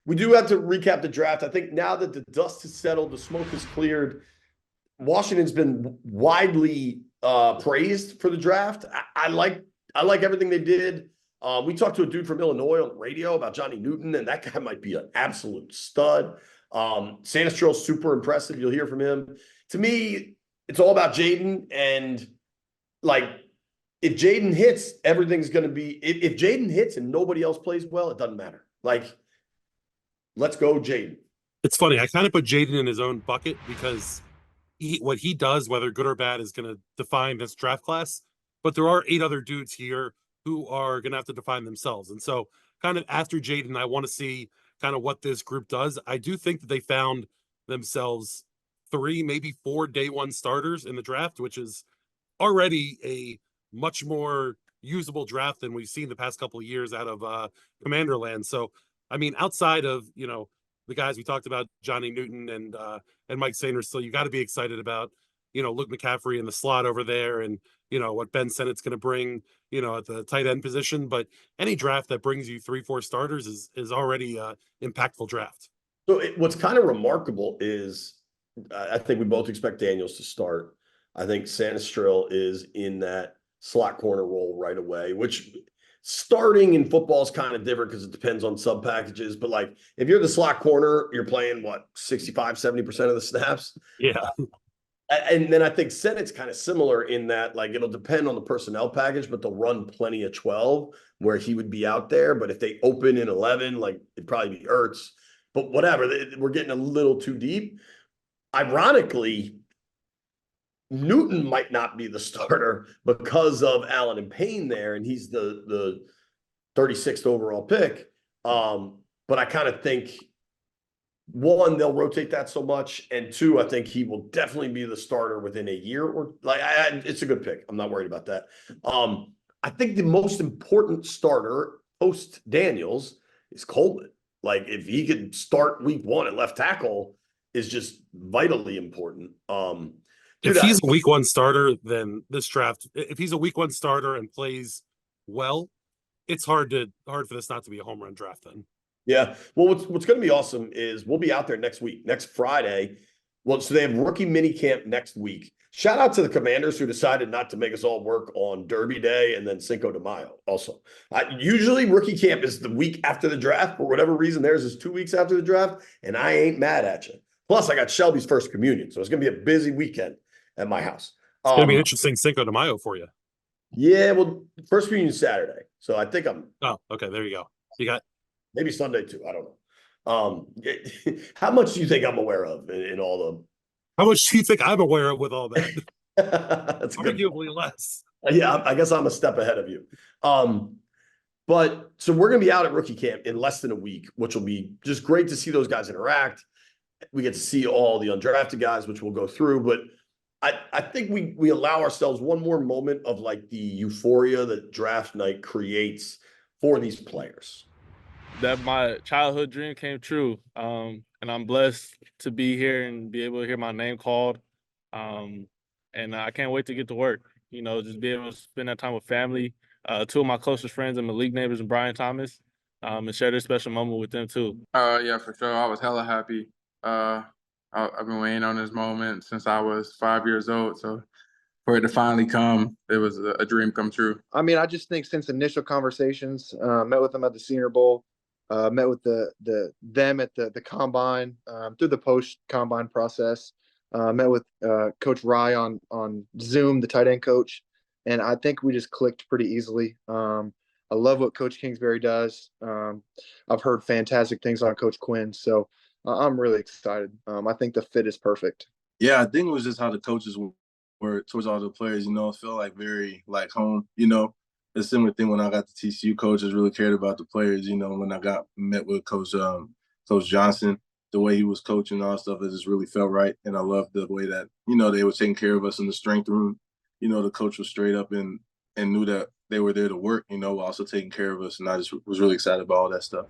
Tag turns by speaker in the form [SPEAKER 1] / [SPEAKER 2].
[SPEAKER 1] we do have to recap the draft. I think now that the dust has settled, the smoke has cleared, Washington's been widely praised for the draft. I like everything they did. We talked to a dude from Illinois on the radio about Johnny Newton, and that guy might be an absolute stud. Sanistrell's super impressive. You'll hear from him. To me, it's all about Jaden, and like if Jaden hits, everything's going to be. If Jaden hits and nobody else plays well, it doesn't matter. Like, let's go, Jaden.
[SPEAKER 2] It's funny. I kind of put Jaden in his own bucket because what he does, whether good or bad, is going to define this draft class. But there are 8 other dudes here who are going to have to define themselves. And so, kind of after Jaden, I want to see kind of what this group does. I do think that they found themselves 3, maybe 4 day one starters in the draft, which is already a much more usable draft than we've seen the past couple of years out of Commanderland. So, I mean, outside of, the guys we talked about, Johnny Newton and Mike Sainristil, you got to be excited about, Luke McCaffrey in the slot over there and, what Ben Sennett's going to bring, at the tight end position. But any draft that brings you 3-4 starters is already an impactful draft.
[SPEAKER 1] So what's kind of remarkable is I think we both expect Daniels to start. I think Sanistrell is in that slot corner role right away, which starting in football is kind of different because it depends on sub packages. But like if you're the slot corner, you're playing 65-70% of the snaps.
[SPEAKER 2] Yeah.
[SPEAKER 1] And then I think Sennett's kind of similar in that like it'll depend on the personnel package, but they'll run plenty of 12 where he would be out there. But if they open in 11, like it'd probably be Ertz. But whatever, we're getting a little too deep. Ironically, Newton might not be the starter because of Allen and Payne there, and he's the 36th overall pick. But I kind of think, one, they'll rotate that so much, and two, I think he will definitely be the starter within a year. Or it's a good pick. I'm not worried about that. I think the most important starter post Daniels is Coleman. Like if he could start week 1 at left tackle, is just vitally important.
[SPEAKER 2] If he's a week 1 starter, then this draft, if he's a week 1 starter and plays well, it's hard for this not to be a home run draft then.
[SPEAKER 1] Yeah. Well, what's going to be awesome is we'll be out there next Friday. Well, so they have rookie mini camp next week. Shout out to the Commanders who decided not to make us all work on Derby Day and then Cinco de Mayo also. Usually rookie camp is the week after the draft. For whatever reason, theirs is 2 weeks after the draft, and I ain't mad at you. Plus, I got Shelby's first communion, so it's going to be a busy weekend at my house.
[SPEAKER 2] It's going to be an interesting Cinco de Mayo for you.
[SPEAKER 1] Yeah, well, first communion is Saturday, so I think I'm.
[SPEAKER 2] Oh, okay, there you go. You got
[SPEAKER 1] maybe Sunday too. I don't know. How much do you think I'm aware of in all the?
[SPEAKER 2] How much do you think I'm aware of with all that?
[SPEAKER 1] That's
[SPEAKER 2] arguably less.
[SPEAKER 1] Yeah, I guess I'm a step ahead of you. But so we're going to be out at rookie camp in less than a week, which will be just great to see those guys interact. We get to see all the undrafted guys, which we'll go through. But I think we allow ourselves one more moment of like the euphoria that draft night creates for these players.
[SPEAKER 3] That my childhood dream came true. And I'm blessed to be here and be able to hear my name called. And I can't wait to get to work. Just be able to spend that time with family. 2 of my closest friends and my league neighbors and Brian Thomas, and share this special moment with them too.
[SPEAKER 4] Yeah, for sure. I was hella happy. I've been waiting on this moment since I was 5 years old. So for it to finally come, it was a dream come true.
[SPEAKER 5] I mean, I just think since initial conversations, met with them at the Senior Bowl, met with them at the combine, through the post combine process, met with Coach Rye on Zoom, the tight end coach, and I think we just clicked pretty easily. I love what Coach Kingsbury does. I've heard fantastic things on Coach Quinn, so I'm really excited. I think the fit is perfect.
[SPEAKER 6] Yeah, I think it was just how the coaches were towards all the players. It felt like very like home. A similar thing when I got the TCU coaches really cared about the players. When I met with Coach Johnson, the way he was coaching and all that stuff, it just really felt right. And I loved the way that, they were taking care of us in the strength room. The coach was straight up and knew that they were there to work, while also taking care of us. And I just was really excited about all that stuff.